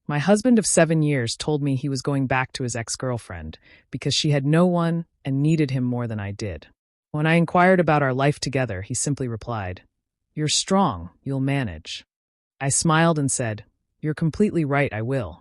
My husband of 7 years told me he was going back to his ex-girlfriend because she had no one and needed him more than I did. When I inquired about our life together, he simply replied, "You're strong, you'll manage." I smiled and said, "You're completely right, I will."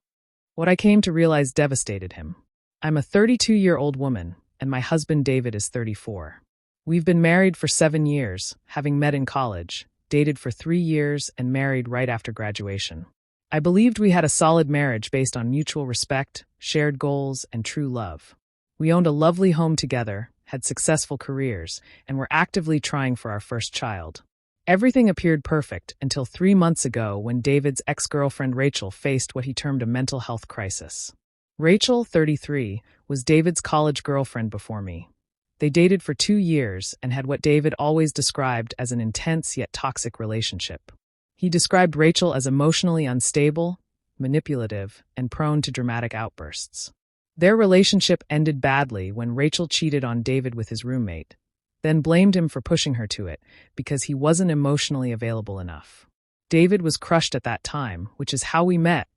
What I came to realize devastated him. I'm a 32-year-old woman, and my husband David is 34. We've been married for 7 years, having met in college, dated for 3 years, and married right after graduation. I believed we had a solid marriage based on mutual respect, shared goals, and true love. We owned a lovely home together, had successful careers, and were actively trying for our first child. Everything appeared perfect until 3 months ago when David's ex-girlfriend Rachel faced what he termed a mental health crisis. Rachel, 33, was David's college girlfriend before me. They dated for 2 years and had what David always described as an intense yet toxic relationship. He described Rachel as emotionally unstable, manipulative, and prone to dramatic outbursts. Their relationship ended badly when Rachel cheated on David with his roommate, then blamed him for pushing her to it because he wasn't emotionally available enough. David was crushed at that time, which is how we met.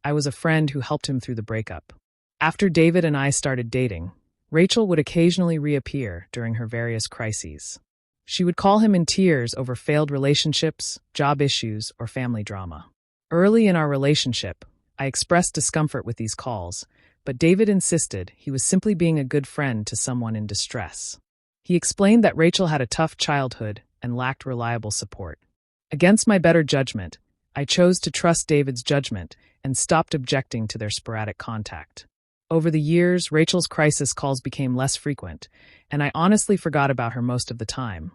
I was a friend who helped him through the breakup. After David and I started dating, Rachel would occasionally reappear during her various crises. She would call him in tears over failed relationships, job issues, or family drama. Early in our relationship, I expressed discomfort with these calls, but David insisted he was simply being a good friend to someone in distress. He explained that Rachel had a tough childhood and lacked reliable support. Against my better judgment, I chose to trust David's judgment and stopped objecting to their sporadic contact. Over the years, Rachel's crisis calls became less frequent, and I honestly forgot about her most of the time.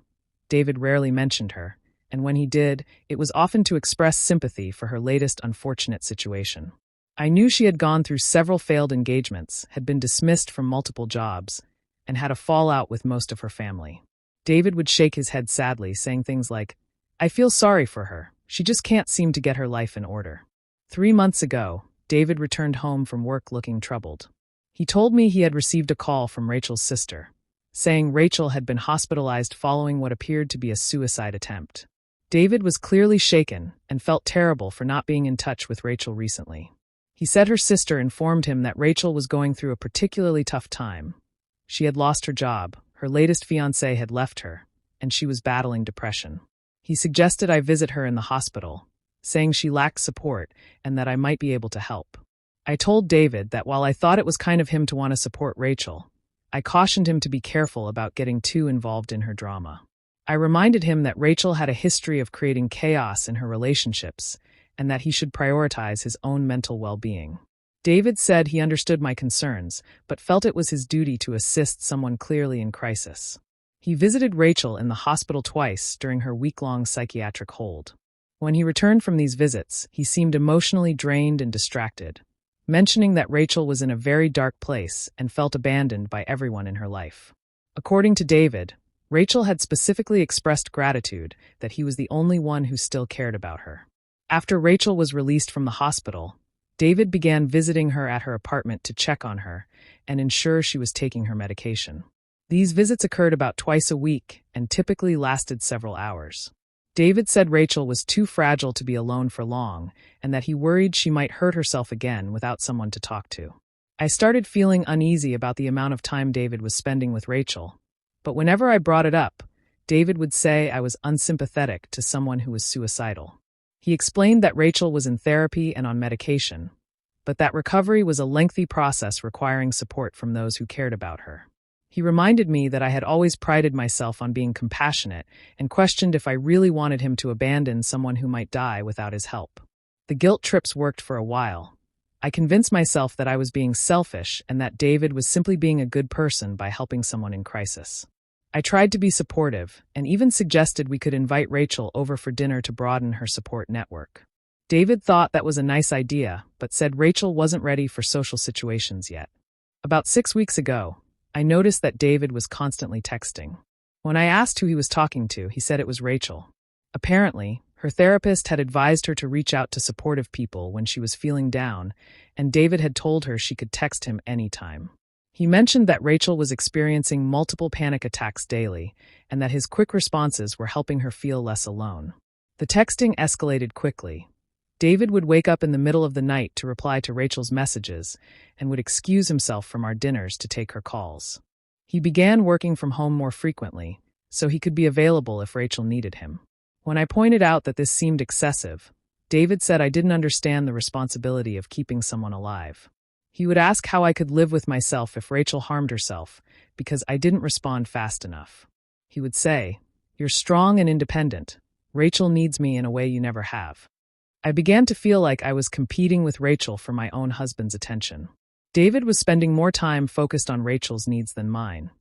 David rarely mentioned her, and when he did, it was often to express sympathy for her latest unfortunate situation. I knew she had gone through several failed engagements, had been dismissed from multiple jobs, and had a fallout with most of her family. David would shake his head sadly, saying things like, "I feel sorry for her. She just can't seem to get her life in order." 3 months ago, David returned home from work looking troubled. He told me he had received a call from Rachel's sister, saying Rachel had been hospitalized following what appeared to be a suicide attempt. David was clearly shaken and felt terrible for not being in touch with Rachel recently. He said her sister informed him that Rachel was going through a particularly tough time. She had lost her job, her latest fiancé had left her, and she was battling depression. He suggested I visit her in the hospital, saying she lacked support and that I might be able to help. I told David that while I thought it was kind of him to want to support Rachel, I cautioned him to be careful about getting too involved in her drama. I reminded him that Rachel had a history of creating chaos in her relationships and that he should prioritize his own mental well-being. David said he understood my concerns, but felt it was his duty to assist someone clearly in crisis. He visited Rachel in the hospital twice during her week-long psychiatric hold. When he returned from these visits, he seemed emotionally drained and distracted, mentioning that Rachel was in a very dark place and felt abandoned by everyone in her life. According to David, Rachel had specifically expressed gratitude that he was the only one who still cared about her. After Rachel was released from the hospital, David began visiting her at her apartment to check on her and ensure she was taking her medication. These visits occurred about twice a week and typically lasted several hours. David said Rachel was too fragile to be alone for long and that he worried she might hurt herself again without someone to talk to. I started feeling uneasy about the amount of time David was spending with Rachel, but whenever I brought it up, David would say I was unsympathetic to someone who was suicidal. He explained that Rachel was in therapy and on medication, but that recovery was a lengthy process requiring support from those who cared about her. He reminded me that I had always prided myself on being compassionate and questioned if I really wanted him to abandon someone who might die without his help. The guilt trips worked for a while. I convinced myself that I was being selfish and that David was simply being a good person by helping someone in crisis. I tried to be supportive and even suggested we could invite Rachel over for dinner to broaden her support network. David thought that was a nice idea, but said Rachel wasn't ready for social situations yet. About 6 weeks ago, I noticed that David was constantly texting. When I asked who he was talking to, he said it was Rachel. Apparently, her therapist had advised her to reach out to supportive people when she was feeling down, and David had told her she could text him anytime. He mentioned that Rachel was experiencing multiple panic attacks daily, and that his quick responses were helping her feel less alone. The texting escalated quickly. David would wake up in the middle of the night to reply to Rachel's messages and would excuse himself from our dinners to take her calls. He began working from home more frequently, so he could be available if Rachel needed him. When I pointed out that this seemed excessive, David said I didn't understand the responsibility of keeping someone alive. He would ask how I could live with myself if Rachel harmed herself, because I didn't respond fast enough. He would say, "You're strong and independent. Rachel needs me in a way you never have." I began to feel like I was competing with Rachel for my own husband's attention. David was spending more time focused on Rachel's needs than mine.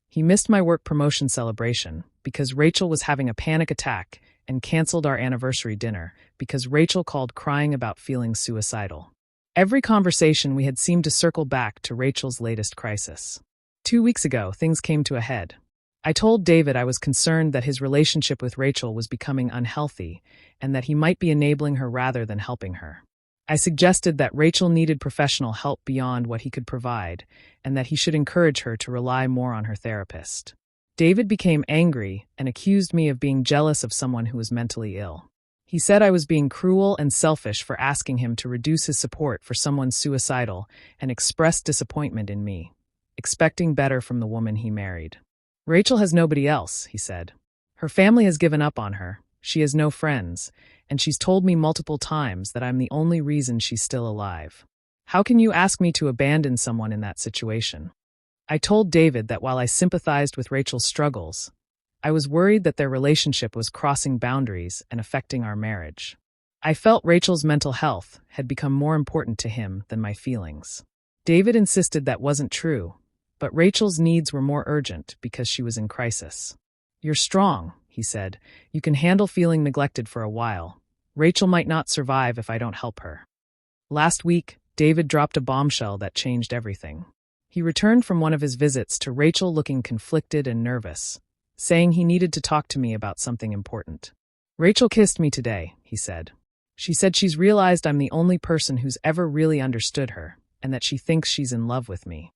He missed my work promotion celebration because Rachel was having a panic attack and canceled our anniversary dinner because Rachel called crying about feeling suicidal. Every conversation we had seemed to circle back to Rachel's latest crisis. 2 weeks ago, things came to a head. I told David I was concerned that his relationship with Rachel was becoming unhealthy and that he might be enabling her rather than helping her. I suggested that Rachel needed professional help beyond what he could provide and that he should encourage her to rely more on her therapist. David became angry and accused me of being jealous of someone who was mentally ill. He said I was being cruel and selfish for asking him to reduce his support for someone suicidal and expressed disappointment in me, expecting better from the woman he married. Rachel has nobody else, he said. Her family has given up on her, she has no friends, and she's told me multiple times that I'm the only reason she's still alive. How can you ask me to abandon someone in that situation? I told David that while I sympathized with Rachel's struggles, I was worried that their relationship was crossing boundaries and affecting our marriage. I felt Rachel's mental health had become more important to him than my feelings. David insisted that wasn't true, but Rachel's needs were more urgent because she was in crisis. You're strong, he said. You can handle feeling neglected for a while. Rachel might not survive if I don't help her. Last week, David dropped a bombshell that changed everything. He returned from one of his visits to Rachel looking conflicted and nervous, saying he needed to talk to me about something important. Rachel kissed me today, he said. She said she's realized I'm the only person who's ever really understood her, and that she thinks she's in love with me.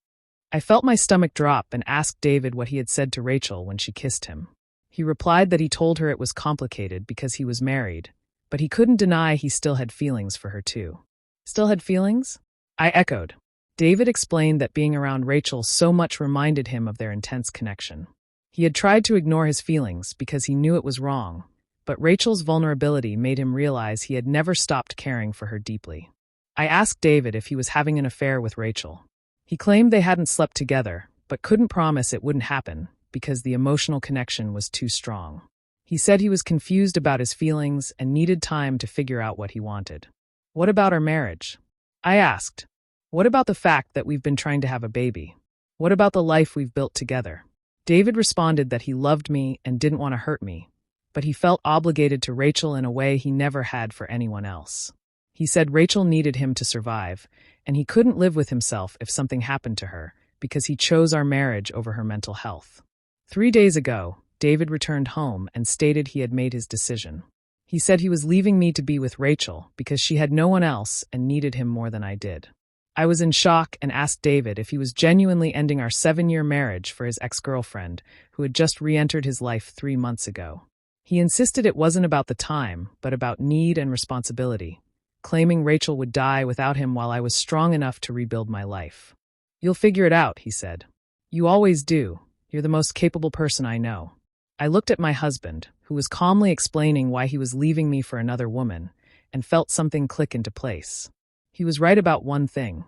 I felt my stomach drop and asked David what he had said to Rachel when she kissed him. He replied that he told her it was complicated because he was married, but he couldn't deny he still had feelings for her too. Still had feelings? I echoed. David explained that being around Rachel so much reminded him of their intense connection. He had tried to ignore his feelings because he knew it was wrong, but Rachel's vulnerability made him realize he had never stopped caring for her deeply. I asked David if he was having an affair with Rachel. He claimed they hadn't slept together, but couldn't promise it wouldn't happen because the emotional connection was too strong. He said he was confused about his feelings and needed time to figure out what he wanted. What about our marriage? I asked. What about the fact that we've been trying to have a baby? What about the life we've built together? David responded that he loved me and didn't want to hurt me, but he felt obligated to Rachel in a way he never had for anyone else. He said Rachel needed him to survive, and he couldn't live with himself if something happened to her because he chose our marriage over her mental health. 3 days ago, David returned home and stated he had made his decision. He said he was leaving me to be with Rachel because she had no one else and needed him more than I did. I was in shock and asked David if he was genuinely ending our 7-year marriage for his ex-girlfriend, who had just re-entered his life 3 months ago. He insisted it wasn't about the time, but about need and responsibility, claiming Rachel would die without him while I was strong enough to rebuild my life. You'll figure it out, he said. You always do. You're the most capable person I know. I looked at my husband, who was calmly explaining why he was leaving me for another woman, and felt something click into place. He was right about one thing.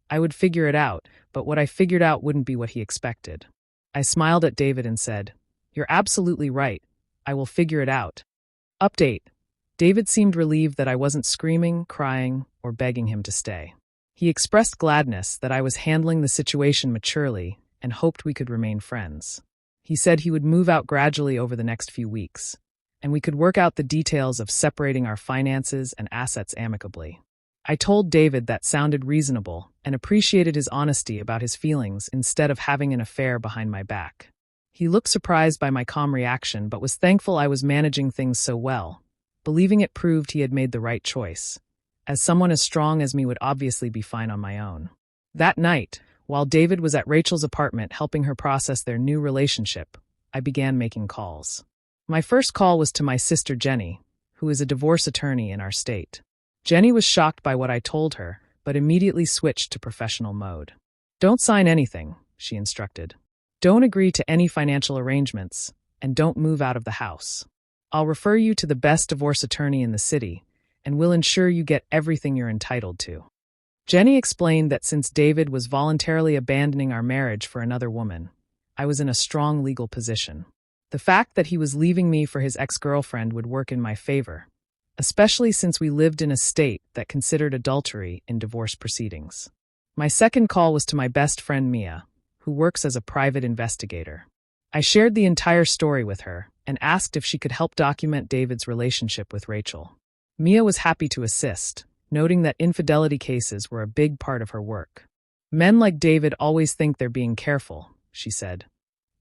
I would figure it out, but what I figured out wouldn't be what he expected. I smiled at David and said, You're absolutely right. I will figure it out. Update. David seemed relieved that I wasn't screaming, crying, or begging him to stay. He expressed gladness that I was handling the situation maturely and hoped we could remain friends. He said he would move out gradually over the next few weeks, and we could work out the details of separating our finances and assets amicably. I told David that sounded reasonable and appreciated his honesty about his feelings instead of having an affair behind my back. He looked surprised by my calm reaction but was thankful I was managing things so well, believing it proved he had made the right choice, as someone as strong as me would obviously be fine on my own. That night, while David was at Rachel's apartment helping her process their new relationship, I began making calls. My first call was to my sister Jenny, who is a divorce attorney in our state. Jenny was shocked by what I told her, but immediately switched to professional mode. Don't sign anything, she instructed. Don't agree to any financial arrangements, and don't move out of the house. I'll refer you to the best divorce attorney in the city, and we'll ensure you get everything you're entitled to. Jenny explained that since David was voluntarily abandoning our marriage for another woman, I was in a strong legal position. The fact that he was leaving me for his ex-girlfriend would work in my favor, especially since we lived in a state that considered adultery in divorce proceedings. My second call was to my best friend Mia, who works as a private investigator. I shared the entire story with her and asked if she could help document David's relationship with Rachel. Mia was happy to assist, noting that infidelity cases were a big part of her work. Men like David always think they're being careful, she said,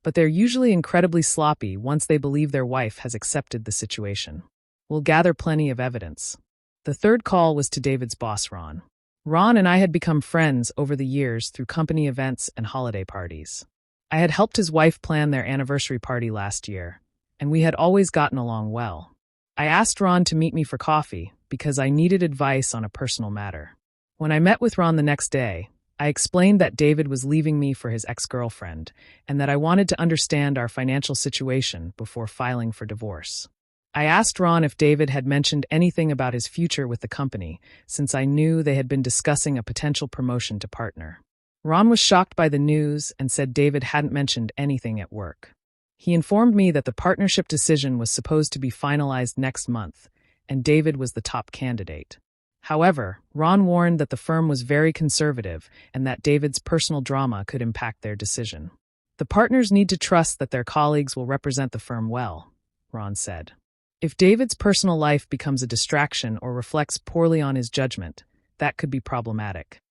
but they're usually incredibly sloppy once they believe their wife has accepted the situation. We'll gather plenty of evidence. The third call was to David's boss, Ron. Ron and I had become friends over the years through company events and holiday parties. I had helped his wife plan their anniversary party last year, and we had always gotten along well. I asked Ron to meet me for coffee because I needed advice on a personal matter. When I met with Ron the next day, I explained that David was leaving me for his ex-girlfriend and that I wanted to understand our financial situation before filing for divorce. I asked Ron if David had mentioned anything about his future with the company, since I knew they had been discussing a potential promotion to partner. Ron was shocked by the news and said David hadn't mentioned anything at work. He informed me that the partnership decision was supposed to be finalized next month, and David was the top candidate. However, Ron warned that the firm was very conservative and that David's personal drama could impact their decision. The partners need to trust that their colleagues will represent the firm well, Ron said. If David's personal life becomes a distraction or reflects poorly on his judgment, that could be problematic.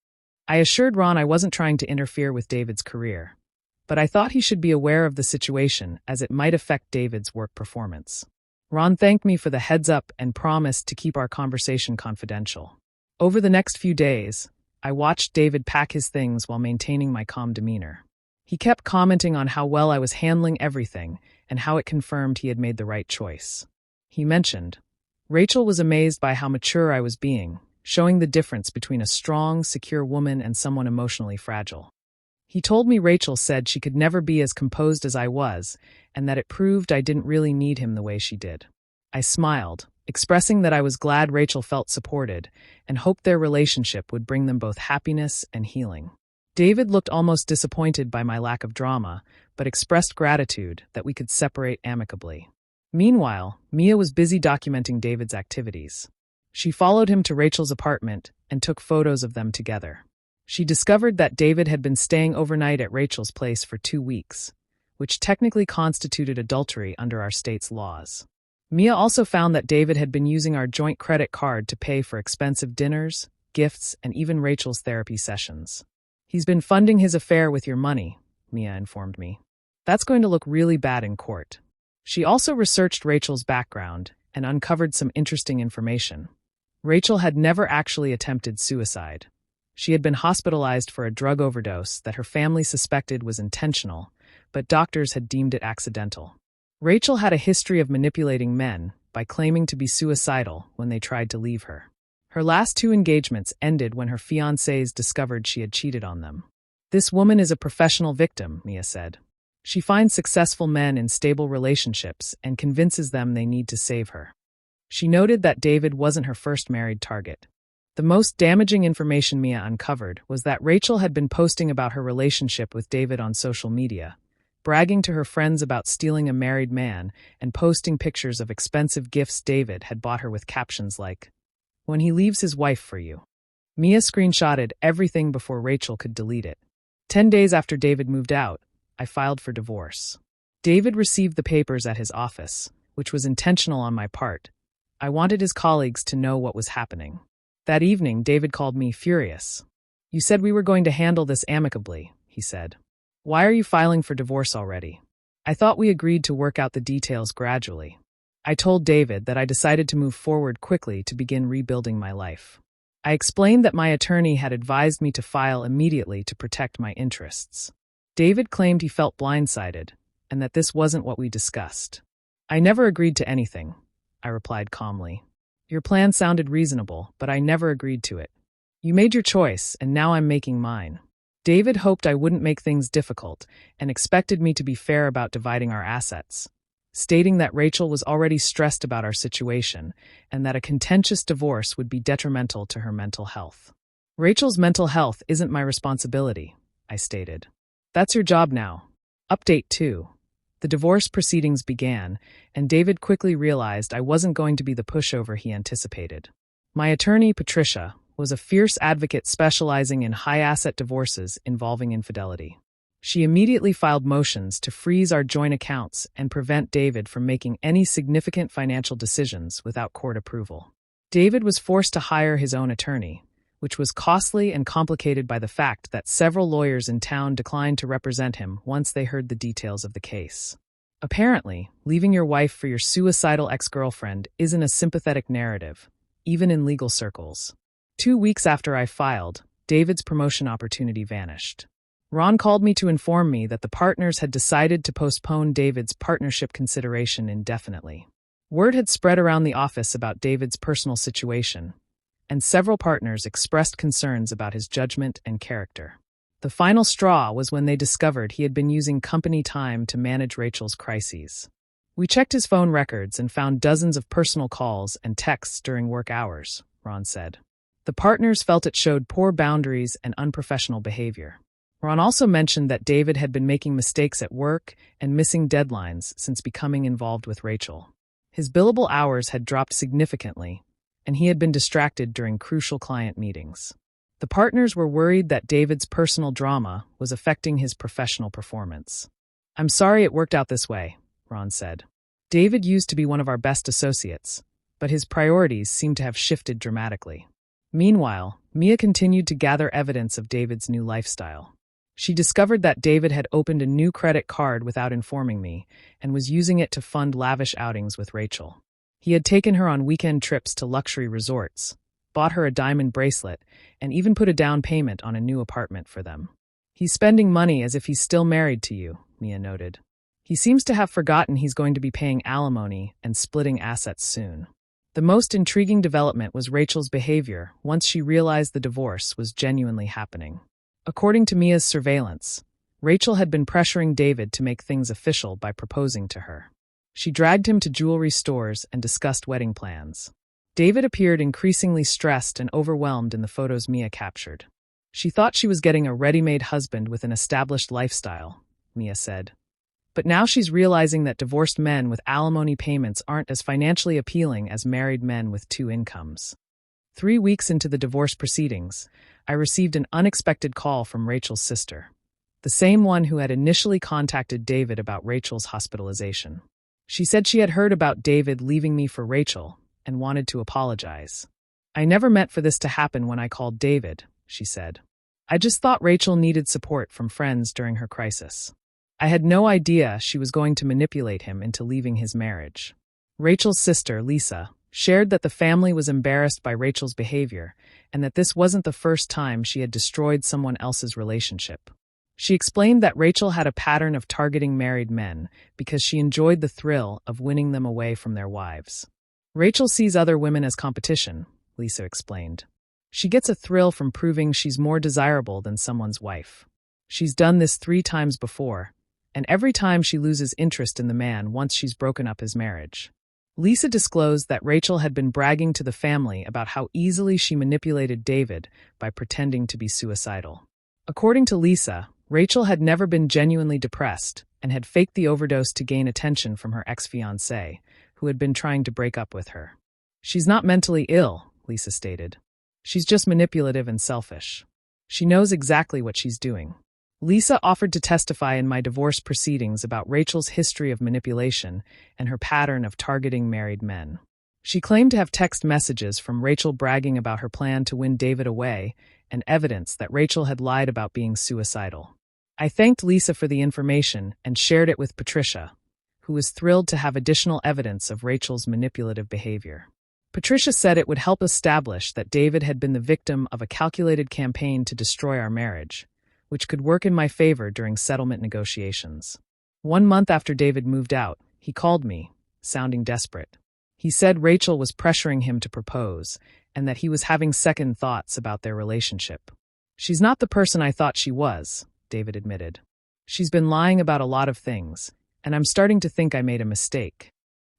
I assured Ron I wasn't trying to interfere with David's career, but I thought he should be aware of the situation as it might affect David's work performance. Ron thanked me for the heads up and promised to keep our conversation confidential. Over the next few days, I watched David pack his things while maintaining my calm demeanor. He kept commenting on how well I was handling everything and how it confirmed he had made the right choice. He mentioned, Rachel was amazed by how mature I was being, showing the difference between a strong, secure woman and someone emotionally fragile. He told me Rachel said she could never be as composed as I was, and that it proved I didn't really need him the way she did. I smiled, expressing that I was glad Rachel felt supported, and hoped their relationship would bring them both happiness and healing. David looked almost disappointed by my lack of drama, but expressed gratitude that we could separate amicably. Meanwhile, Mia was busy documenting David's activities. She followed him to Rachel's apartment and took photos of them together. She discovered that David had been staying overnight at Rachel's place for 2 weeks, which technically constituted adultery under our state's laws. Mia also found that David had been using our joint credit card to pay for expensive dinners, gifts, and even Rachel's therapy sessions. He's been funding his affair with your money, Mia informed me. That's going to look really bad in court. She also researched Rachel's background and uncovered some interesting information. Rachel had never actually attempted suicide. She had been hospitalized for a drug overdose that her family suspected was intentional, but doctors had deemed it accidental. Rachel had a history of manipulating men by claiming to be suicidal when they tried to leave her. Her last 2 engagements ended when her fiancés discovered she had cheated on them. This woman is a professional victim, Mia said. She finds successful men in stable relationships and convinces them they need to save her. She noted that David wasn't her first married target. The most damaging information Mia uncovered was that Rachel had been posting about her relationship with David on social media, bragging to her friends about stealing a married man and posting pictures of expensive gifts David had bought her with captions like, "When he leaves his wife for you." Mia screenshotted everything before Rachel could delete it. 10 days after David moved out, I filed for divorce. David received the papers at his office, which was intentional on my part. I wanted his colleagues to know what was happening. That evening, David called me furious. "You said we were going to handle this amicably," he said. "Why are you filing for divorce already? I thought we agreed to work out the details gradually." I told David that I decided to move forward quickly to begin rebuilding my life. I explained that my attorney had advised me to file immediately to protect my interests. David claimed he felt blindsided, and that this wasn't what we discussed. "I never agreed to anything," I replied calmly. Your plan sounded reasonable, but I never agreed to it. You made your choice, and now I'm making mine. David hoped I wouldn't make things difficult and expected me to be fair about dividing our assets, stating that Rachel was already stressed about our situation and that a contentious divorce would be detrimental to her mental health. Rachel's mental health isn't my responsibility, I stated. That's your job now. Update 2. The divorce proceedings began, and David quickly realized I wasn't going to be the pushover he anticipated. My attorney, Patricia, was a fierce advocate specializing in high-asset divorces involving infidelity. She immediately filed motions to freeze our joint accounts and prevent David from making any significant financial decisions without court approval. David was forced to hire his own attorney, which was costly and complicated by the fact that several lawyers in town declined to represent him once they heard the details of the case. Apparently, leaving your wife for your suicidal ex-girlfriend isn't a sympathetic narrative, even in legal circles. 2 weeks after I filed, David's promotion opportunity vanished. Ron called me to inform me that the partners had decided to postpone David's partnership consideration indefinitely. Word had spread around the office about David's personal situation, and several partners expressed concerns about his judgment and character. The final straw was when they discovered he had been using company time to manage Rachel's crises. We checked his phone records and found dozens of personal calls and texts during work hours, Ron said. The partners felt it showed poor boundaries and unprofessional behavior. Ron also mentioned that David had been making mistakes at work and missing deadlines since becoming involved with Rachel. His billable hours had dropped significantly, and he had been distracted during crucial client meetings. The partners were worried that David's personal drama was affecting his professional performance. I'm sorry it worked out this way, Ron said. David used to be one of our best associates, but his priorities seem to have shifted dramatically. Meanwhile, Mia continued to gather evidence of David's new lifestyle. She discovered that David had opened a new credit card without informing me and was using it to fund lavish outings with Rachel. He had taken her on weekend trips to luxury resorts, bought her a diamond bracelet, and even put a down payment on a new apartment for them. He's spending money as if he's still married to you, Mia noted. He seems to have forgotten he's going to be paying alimony and splitting assets soon. The most intriguing development was Rachel's behavior once she realized the divorce was genuinely happening. According to Mia's surveillance, Rachel had been pressuring David to make things official by proposing to her. She dragged him to jewelry stores and discussed wedding plans. David appeared increasingly stressed and overwhelmed in the photos Mia captured. She thought she was getting a ready-made husband with an established lifestyle, Mia said. But now she's realizing that divorced men with alimony payments aren't as financially appealing as married men with 2 incomes. 3 weeks into the divorce proceedings, I received an unexpected call from Rachel's sister, the same one who had initially contacted David about Rachel's hospitalization. She said she had heard about David leaving me for Rachel and wanted to apologize. I never meant for this to happen when I called David, she said. I just thought Rachel needed support from friends during her crisis. I had no idea she was going to manipulate him into leaving his marriage. Rachel's sister, Lisa, shared that the family was embarrassed by Rachel's behavior and that this wasn't the first time she had destroyed someone else's relationship. She explained that Rachel had a pattern of targeting married men because she enjoyed the thrill of winning them away from their wives. Rachel sees other women as competition, Lisa explained. She gets a thrill from proving she's more desirable than someone's wife. She's done this 3 times before, and every time she loses interest in the man once she's broken up his marriage. Lisa disclosed that Rachel had been bragging to the family about how easily she manipulated David by pretending to be suicidal. According to Lisa, Rachel had never been genuinely depressed and had faked the overdose to gain attention from her ex-fiancé, who had been trying to break up with her. She's not mentally ill, Lisa stated. She's just manipulative and selfish. She knows exactly what she's doing. Lisa offered to testify in my divorce proceedings about Rachel's history of manipulation and her pattern of targeting married men. She claimed to have text messages from Rachel bragging about her plan to win David away and evidence that Rachel had lied about being suicidal. I thanked Lisa for the information and shared it with Patricia, who was thrilled to have additional evidence of Rachel's manipulative behavior. Patricia said it would help establish that David had been the victim of a calculated campaign to destroy our marriage, which could work in my favor during settlement negotiations. 1 month after David moved out, he called me, sounding desperate. He said Rachel was pressuring him to propose, and that he was having second thoughts about their relationship. She's not the person I thought she was, David admitted. She's been lying about a lot of things, and I'm starting to think I made a mistake.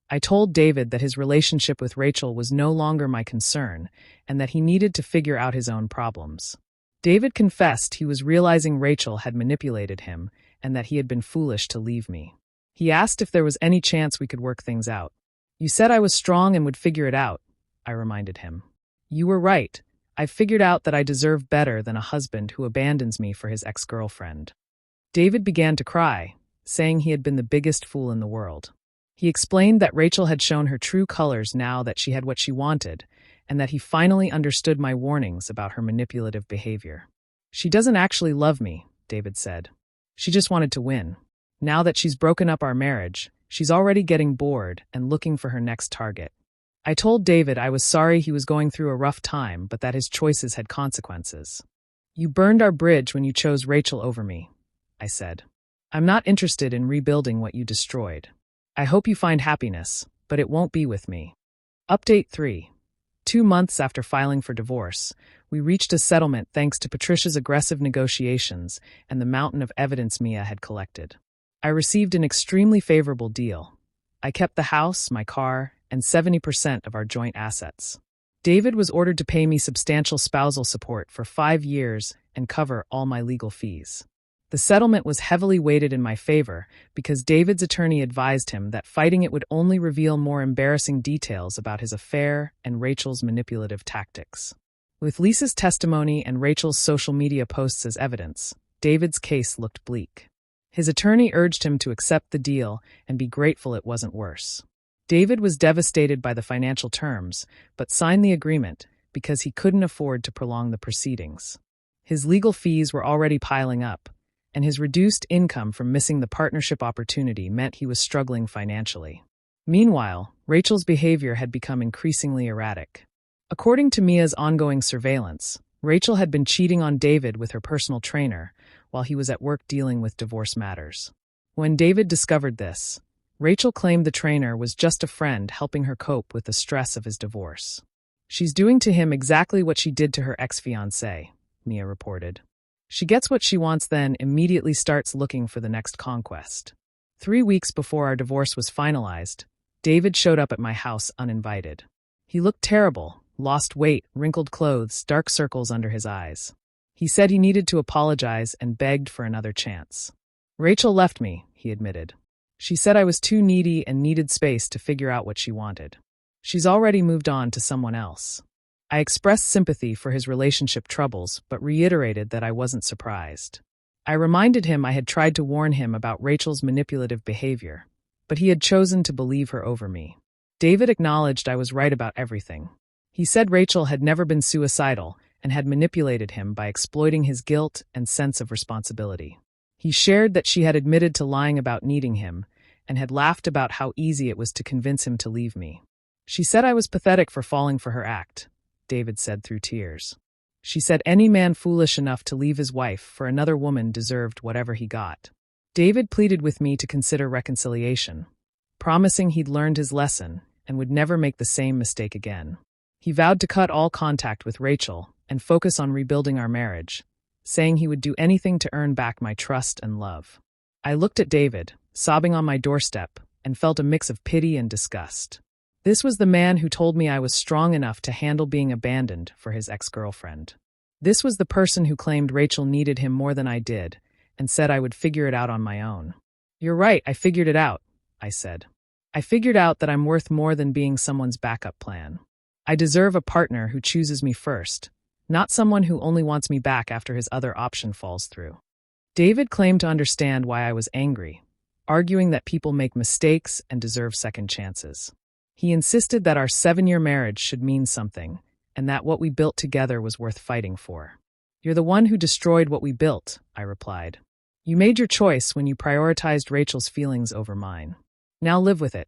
I told David that his relationship with Rachel was no longer my concern, and that he needed to figure out his own problems. David confessed he was realizing Rachel had manipulated him, and that he had been foolish to leave me. He asked if there was any chance we could work things out. You said I was strong and would figure it out, I reminded him. You were right. I've figured out that I deserve better than a husband who abandons me for his ex-girlfriend. David began to cry, saying he had been the biggest fool in the world. He explained that Rachel had shown her true colors now that she had what she wanted, and that he finally understood my warnings about her manipulative behavior. She doesn't actually love me, David said. She just wanted to win. Now that she's broken up our marriage, she's already getting bored and looking for her next target. I told David I was sorry he was going through a rough time, but that his choices had consequences. You burned our bridge when you chose Rachel over me, I said. I'm not interested in rebuilding what you destroyed. I hope you find happiness, but it won't be with me. Update 3. 2 months after filing for divorce, we reached a settlement thanks to Patricia's aggressive negotiations and the mountain of evidence Mia had collected. I received an extremely favorable deal. I kept the house, my car, and 70% of our joint assets. David was ordered to pay me substantial spousal support for 5 years and cover all my legal fees. The settlement was heavily weighted in my favor because David's attorney advised him that fighting it would only reveal more embarrassing details about his affair and Rachel's manipulative tactics. With Lisa's testimony and Rachel's social media posts as evidence, David's case looked bleak. His attorney urged him to accept the deal and be grateful it wasn't worse. David was devastated by the financial terms, but signed the agreement because he couldn't afford to prolong the proceedings. His legal fees were already piling up, and his reduced income from missing the partnership opportunity meant he was struggling financially. Meanwhile, Rachel's behavior had become increasingly erratic. According to Mia's ongoing surveillance, Rachel had been cheating on David with her personal trainer while he was at work dealing with divorce matters. When David discovered this, Rachel claimed the trainer was just a friend helping her cope with the stress of his divorce. She's doing to him exactly what she did to her ex-fiancé, Mia reported. She gets what she wants, then immediately starts looking for the next conquest. 3 weeks before our divorce was finalized, David showed up at my house uninvited. He looked terrible, lost weight, wrinkled clothes, dark circles under his eyes. He said he needed to apologize and begged for another chance. Rachel left me, he admitted. She said I was too needy and needed space to figure out what she wanted. She's already moved on to someone else. I expressed sympathy for his relationship troubles, but reiterated that I wasn't surprised. I reminded him I had tried to warn him about Rachel's manipulative behavior, but he had chosen to believe her over me. David acknowledged I was right about everything. He said Rachel had never been suicidal and had manipulated him by exploiting his guilt and sense of responsibility. He shared that she had admitted to lying about needing him and had laughed about how easy it was to convince him to leave me. She said I was pathetic for falling for her act, David said through tears. She said any man foolish enough to leave his wife for another woman deserved whatever he got. David pleaded with me to consider reconciliation, promising he'd learned his lesson and would never make the same mistake again. He vowed to cut all contact with Rachel and focus on rebuilding our marriage, saying he would do anything to earn back my trust and love. I looked at David, sobbing on my doorstep, and felt a mix of pity and disgust. This was the man who told me I was strong enough to handle being abandoned for his ex-girlfriend. This was the person who claimed Rachel needed him more than I did and said I would figure it out on my own. You're right, I figured it out, I said. I figured out that I'm worth more than being someone's backup plan. I deserve a partner who chooses me first, not someone who only wants me back after his other option falls through. David claimed to understand why I was angry, arguing that people make mistakes and deserve second chances. He insisted that our 7-year marriage should mean something, and that what we built together was worth fighting for. You're the one who destroyed what we built, I replied. You made your choice when you prioritized Rachel's feelings over mine. Now live with it.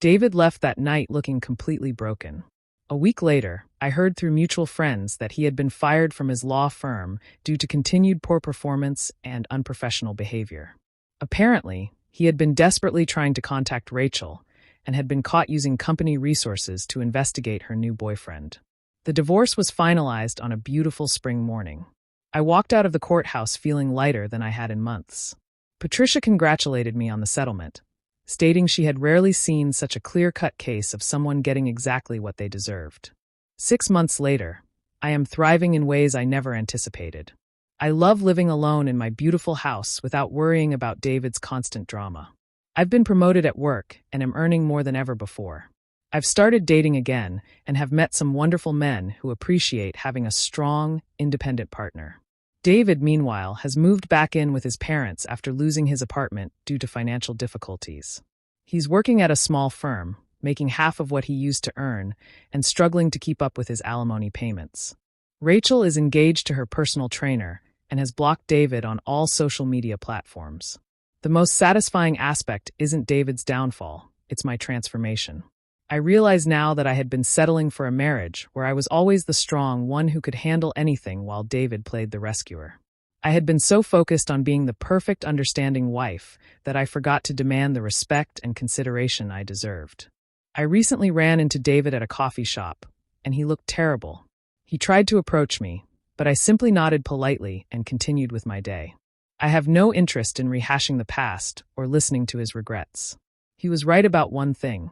David left that night looking completely broken. A week later, I heard through mutual friends that he had been fired from his law firm due to continued poor performance and unprofessional behavior. Apparently, he had been desperately trying to contact Rachel, and had been caught using company resources to investigate her new boyfriend. The divorce was finalized on a beautiful spring morning. I walked out of the courthouse feeling lighter than I had in months. Patricia congratulated me on the settlement, stating she had rarely seen such a clear-cut case of someone getting exactly what they deserved. 6 months later, I am thriving in ways I never anticipated. I love living alone in my beautiful house without worrying about David's constant drama. I've been promoted at work and am earning more than ever before. I've started dating again and have met some wonderful men who appreciate having a strong, independent partner. David, meanwhile, has moved back in with his parents after losing his apartment due to financial difficulties. He's working at a small firm, making half of what he used to earn, and struggling to keep up with his alimony payments. Rachel is engaged to her personal trainer and has blocked David on all social media platforms. The most satisfying aspect isn't David's downfall, it's my transformation. I realize now that I had been settling for a marriage where I was always the strong one who could handle anything while David played the rescuer. I had been so focused on being the perfect, understanding wife that I forgot to demand the respect and consideration I deserved. I recently ran into David at a coffee shop, and he looked terrible. He tried to approach me, but I simply nodded politely and continued with my day. I have no interest in rehashing the past or listening to his regrets. He was right about one thing.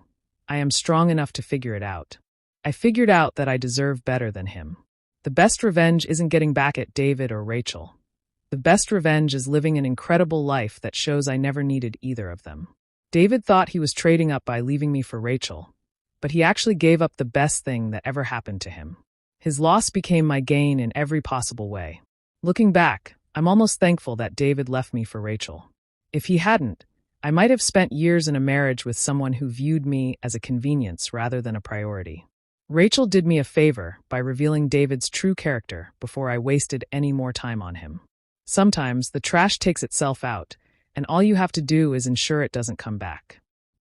I am strong enough to figure it out. I figured out that I deserve better than him. The best revenge isn't getting back at David or Rachel. The best revenge is living an incredible life that shows I never needed either of them. David thought he was trading up by leaving me for Rachel, but he actually gave up the best thing that ever happened to him. His loss became my gain in every possible way. Looking back, I'm almost thankful that David left me for Rachel. If he hadn't, I might have spent years in a marriage with someone who viewed me as a convenience rather than a priority. Rachel did me a favor by revealing David's true character before I wasted any more time on him. Sometimes the trash takes itself out, and all you have to do is ensure it doesn't come back.